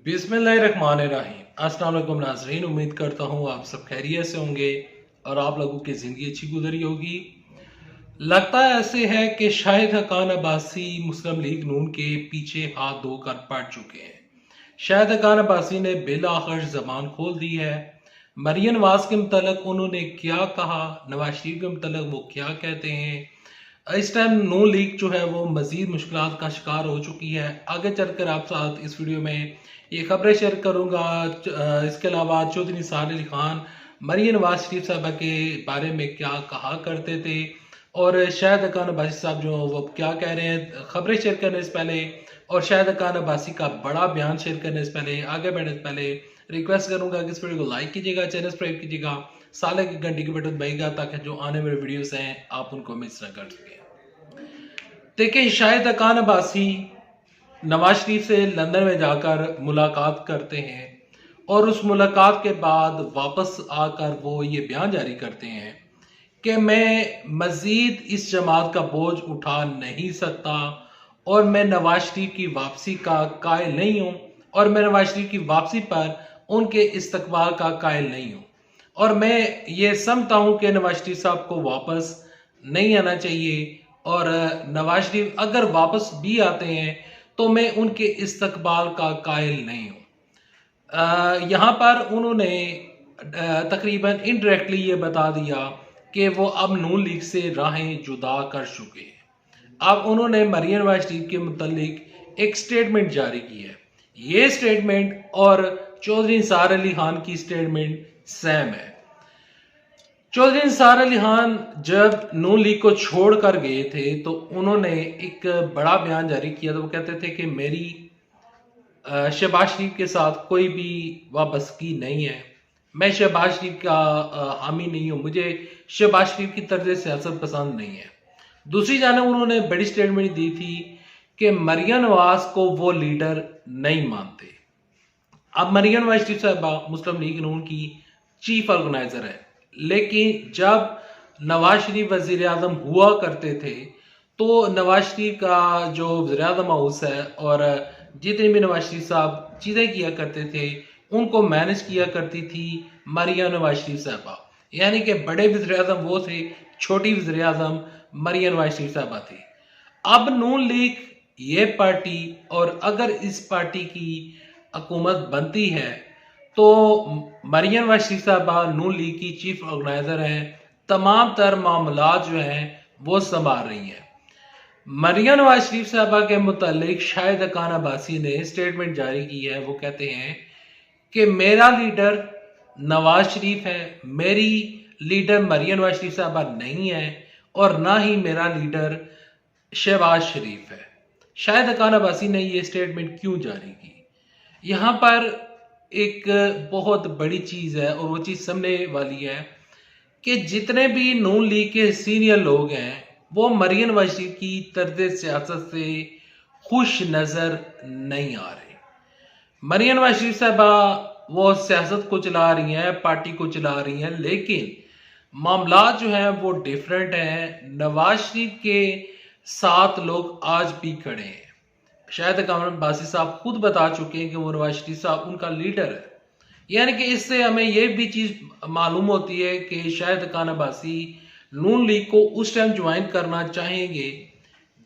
बिस्मिल्लाहिर्रहमानिर्रहीम। अस्सलाम वालेकुम नाज़रीन, उम्मीद करता हूँ आप सब खैरियत से होंगे और आप लोगों की ज़िंदगी अच्छी गुजरी होगी। लगता ऐसे है कि शाहिद हक़ान अब्बासी मुस्लिम लीग नून के पीछे हाथ धोकर पड़ चुके हैं। शाहिद हक़ान अब्बासी ने बिलाखिर ज़बान खोल दी है। मरियम नवाज के मुतल्लिक़ उन्होंने क्या कहा, नवाज शरीफ के मुतल्लिक़ वो क्या कहते हैं। इस टाइम नून लीग जो है वो मजीद मुश्किलात का शिकार हो चुकी है। आगे चलकर आप साथ इस वीडियो में ये खबरें शेयर करूंगा। इसके अलावा चौधरी निसार अली खान मरियम नवाज शरीफ साहबा के बारे में क्या कहा करते थे और शाहिद हक़ान अब्बासी साहब जो वो क्या कह रहे हैं। खबरें शेयर करने से पहले और शाहिद हक़ान अब्बासी का बड़ा बयान शेयर करने से पहले, आगे बढ़ने से पहले रिक्वेस्ट करूंगा कि इस वीडियो को लाइक कीजिएगा, चैनल सब्सक्राइब कीजिएगा, साले की घंटी की बटन दबाइएगा ताकि जो आने वाले वीडियोस हैं आप उनको मिस ना कर सकें। देखिए, शाहिद हक़ान अब्बासी नवाज शरीफ से लंदन में जाकर मुलाकात करते हैं और उस मुलाकात के बाद वापस आकर वो ये बयान जारी करते हैं कि मैं मजीद इस जमात का बोझ उठा नहीं सकता और मैं नवाज शरीफ की वापसी का कायल नहीं हूँ और मैं नवाज शरीफ की वापसी पर उनके इस्तकबाल का कायल नहीं हूँ और मैं ये समझता हूँ कि नवाज शरीफ साहब को वापस नहीं आना चाहिए और नवाज शरीफ अगर वापस भी आते हैं तो मैं उनके इस्तकबाल का कायल नहीं हूँ। यहाँ पर उन्होंने तकरीबन इनडायरेक्टली ये बता दिया कि वो अब नून लीग से राहें जुदा कर चुके हैं। अब उन्होंने मरियम नवाज शरीफ के मुतालिक एक स्टेटमेंट जारी की है। ये स्टेटमेंट और चौधरी निसार अली खान की स्टेटमेंट सेम है। चौधरी निसार अली खान जब नून लीग को छोड़कर गए थे तो उन्होंने एक बड़ा बयान जारी किया। तो वो कहते थे कि मेरी शहबाज शरीफ के साथ कोई भी वाबस्तगी नहीं है, मैं शहबाज शरीफ का हामी नहीं हूँ, मुझे शहबाज शरीफ की तर्ज सियासत पसंद नहीं है। दूसरी जानब उन्होंने बड़ी स्टेटमेंट दी थी कि मरियम नवाज को वो लीडर नहीं मानते। अब मरियम नवाज शरीफ साहबा मुस्लिम लीग नून की चीफ ऑर्गेनाइजर है, लेकिन जब नवाज शरीफ वजीर आजम हुआ करते थे तो नवाज शरीफ का जो वज़ीर आज़म हाउस है और जितने भी नवाज शरीफ साहब चीज़ें किया करते थे उनको मैनेज किया करती थी मरियम नवाज शरीफ साहबा। यानी कि बड़े वज़ीर आज़म वो थे, छोटी वज़ीर आज़म मरियम नवाज शरीफ साहबा थी। अब नून लीग ये पार्टी, और अगर इस पार्टी की हुकूमत बनती है तो मरियम नवाज शरीफ साहबा नून लीग की चीफ ऑर्गेनाइजर हैं, तमाम तर मामला जो हैं वो संभाल रही हैं। मरियम नवाज शरीफ साहबा के मुतालिक शाहिद हक़ान अब्बासी ने स्टेटमेंट जारी की है। वो कहते हैं कि मेरा लीडर नवाज शरीफ है, मेरी लीडर मरियम नवाज शरीफ साहबा नहीं है और ना ही मेरा लीडर शहबाज शरीफ है। शाहिद हक़ान अब्बासी ने ये स्टेटमेंट क्यों जारी की? यहाँ पर एक बहुत बड़ी चीज है और वो चीज समझने वाली है कि जितने भी नून लीग के सीनियर लोग हैं वो मरियम नवाज शरीफ की तर्ज सियासत से खुश नजर नहीं आ रहे। मरियम नवाज शरीफ साहबा वो सियासत को चला रही हैं, पार्टी को चला रही हैं, लेकिन मामला जो है वो डिफरेंट है। नवाज शरीफ के साथ लोग आज भी खड़े हैं। शाहिद हक़ान अब्बासी साहब खुद बता चुके हैं कि वो नवाज शरीफ साहब उनका लीडर है। यानी कि इससे हमें ये भी चीज मालूम होती है कि शाहिद हक़ान अब्बासी नून लीग को उस टाइम ज्वाइन करना चाहेंगे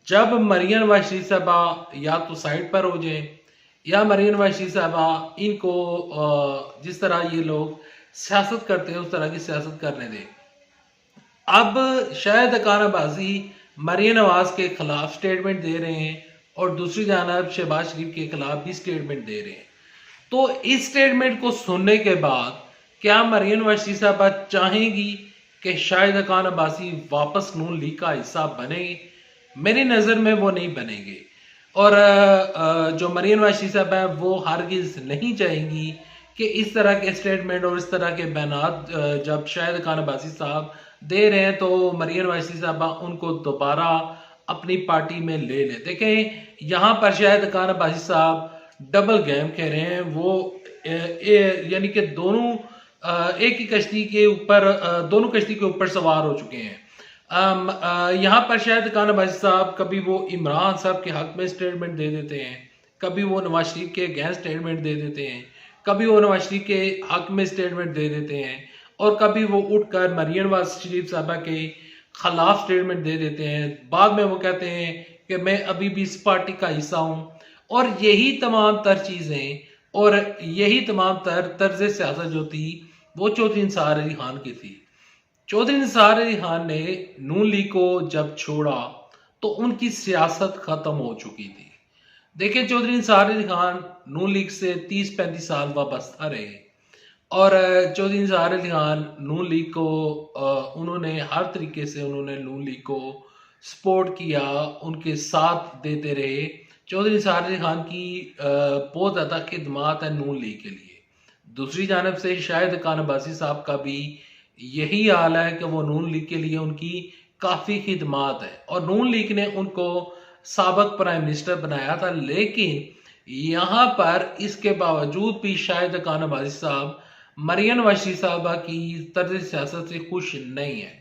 जब मरियम नवाज शरीफ साहबा या तो साइड पर हो जाए या मरियम नवाज शरीफ साहबा इनको जिस तरह ये लोग सियासत करते हैं उस तरह की सियासत करने दें। अब शाहिद हक़ान अब्बासी मरियम नवाज के खिलाफ स्टेटमेंट दे रहे हैं और दूसरी जानब शहबाज शरीफ के खिलाफ भी स्टेटमेंट दे रहे हैं। तो इस स्टेटमेंट को सुनने के बाद क्या मरियम नवाज शरीफ साहबा चाहेंगी कि शाहिद हक़ान अब्बासी वापस नून लीग का हिस्सा बनेंगे? मेरी नज़र में वो नहीं बनेंगे और जो मरियम नवाज शरीफ साहबा है वो हरगिज नहीं चाहेंगी कि इस तरह के स्टेटमेंट और इस तरह के बयानात जब शाहिद हक़ान अब्बासी साहब दे रहे हैं तो मरियम नवाज शरीफ साहबा उनको दोबारा अपनी पार्टी में ले लें। देखें, यहाँ पर शाहिद हक़ान अब्बासी साहब डबल गेम खेल रहे हैं। वो यानी कि दोनों एक ही कश्ती के ऊपर दोनों कश्ती के ऊपर सवार हो चुके हैं। यहाँ पर शाहिद हक़ान अब्बासी साहब कभी वो इमरान साहब के हक में स्टेटमेंट दे देते हैं, कभी वो नवाज शरीफ के अगेंस्ट स्टेटमेंट दे देते हैं, कभी वो नवाज शरीफ के हक में स्टेटमेंट दे देते हैं, और कभी वो उठकर मरियम नवाज शरीफ साहबा के खिलाफ स्टेटमेंट दे देते हैं। बाद में वो कहते हैं कि मैं अभी भी इस पार्टी का हिस्सा हूं। और यही तमाम तर चीजें और यही तमाम तर्ज सियासत जो थी वो चौधरी निसार अली खान की थी। चौधरी निसार अली खान ने नून लीग को जब छोड़ा तो उनकी सियासत खत्म हो चुकी थी। देखिए, चौधरी निसार अली खान नून लीग से 30-35 साल वाबस्ता रहे, और चौधरी निसार अली खान नून लीग को उन्होंने हर तरीके से उन्होंने नून लीग को सपोर्ट किया, उनके साथ देते रहे। चौधरी निसार अली खान की बहुत ज़्यादा खिदमात है नून लीग के लिए। दूसरी जानब से शाहिद खान अब्बासी साहब का भी यही हाल है कि वो नून लीग के लिए उनकी काफ़ी खिदमात है, और नून लीग ने उनको साबिक प्राइम मिनिस्टर बनाया था। लेकिन यहाँ पर इसके बावजूद भी शाहिद खान अब्बासी साहब मरियम नवाज शरीफ साहबा की तर्ज सियासत से खुश नहीं है।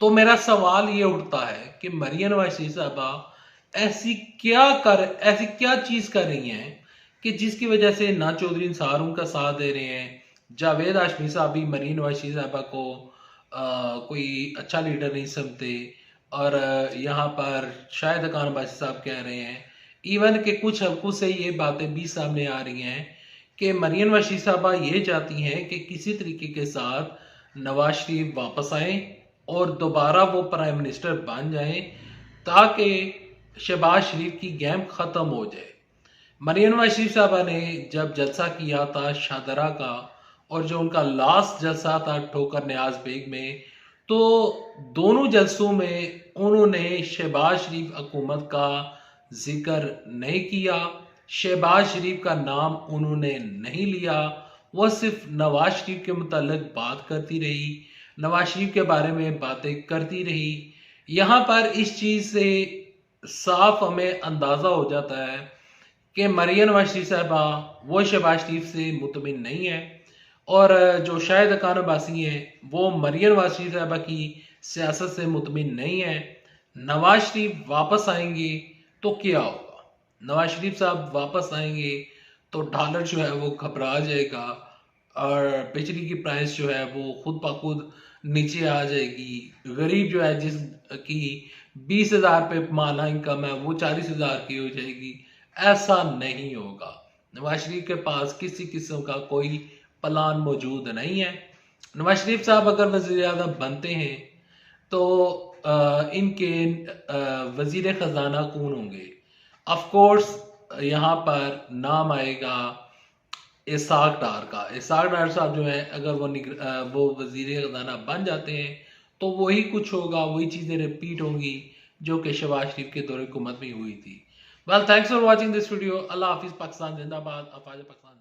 तो मेरा सवाल ये उठता है कि मरियम नवाज शरीफ साहबा ऐसी क्या चीज कर रही हैं कि जिसकी वजह से ना चौधरी निसार उनका साथ दे रहे हैं, जावेद हाशमी साहब भी मरियम नवाज शरीफ साहबा को कोई अच्छा लीडर नहीं समझते, और यहाँ पर शाहिद खान अब्बासी साहब कह रहे हैं, इवन के कुछ हल्कों से ये बातें भी सामने आ रही हैं कि मरियम नवाज शरीफ साहबा ये चाहती हैं कि किसी तरीके के साथ नवाज शरीफ वापस आए और दोबारा वो प्राइम मिनिस्टर बन जाएं, ताकि शहबाज शरीफ की गेम खत्म हो जाए। मरियम नवाज शरीफ साहबा ने जब जलसा किया था शाहदरा का, और जो उनका लास्ट जलसा था ठोकर न्याज बेग में, तो दोनों जलसों में उन्होंने शहबाज शरीफ हुकूमत का जिक्र नहीं किया, शहबाज शरीफ का नाम उन्होंने नहीं लिया। वह सिर्फ नवाज शरीफ के मुतालिक बात करती रही, नवाज शरीफ के बारे में बातें करती रही। यहाँ पर इस चीज़ से साफ हमें अंदाज़ा हो जाता है कि मरियम नवाज शरीफ साहबा वो शहबाज शरीफ से मुतमिन नहीं है, और जो शाहिद खान अब्बासी हैं वो मरियम नवाज शरीफ साहबा की सियासत से मुतमिन नहीं है। नवाज शरीफ वापस आएंगे तो क्या होगा? नवाज शरीफ साहब वापस आएंगे तो डॉलर जो है वो घबरा जाएगा, और बिजली की प्राइस जो है वो खुद ब खुद नीचे आ जाएगी। गरीब जो है जिसकी 20,000 पे माला इनकम है वो 40,000 की हो जाएगी। ऐसा नहीं होगा। नवाज शरीफ के पास किसी किस्म का कोई प्लान मौजूद नहीं है। नवाज शरीफ साहब अगर वज़ीर आज़म बनते हैं तो इनके वज़ीर ख़जाना कौन होंगे? ऑफ कोर्स यहाँ पर नाम आएगा इसाक डार का। इसाक डार साहब जो है अगर वो वज़ीर ख़जाना बन जाते हैं तो वही कुछ होगा, वही चीज़ें रिपीट होंगी जो कि शहबाज शरीफ के दौरे हुकूमत में हुई थी। Well, thanks for watching this video. Allah हाफिज़। पाकिस्तान जिंदाबाद। अफवाज पाकिस्तान।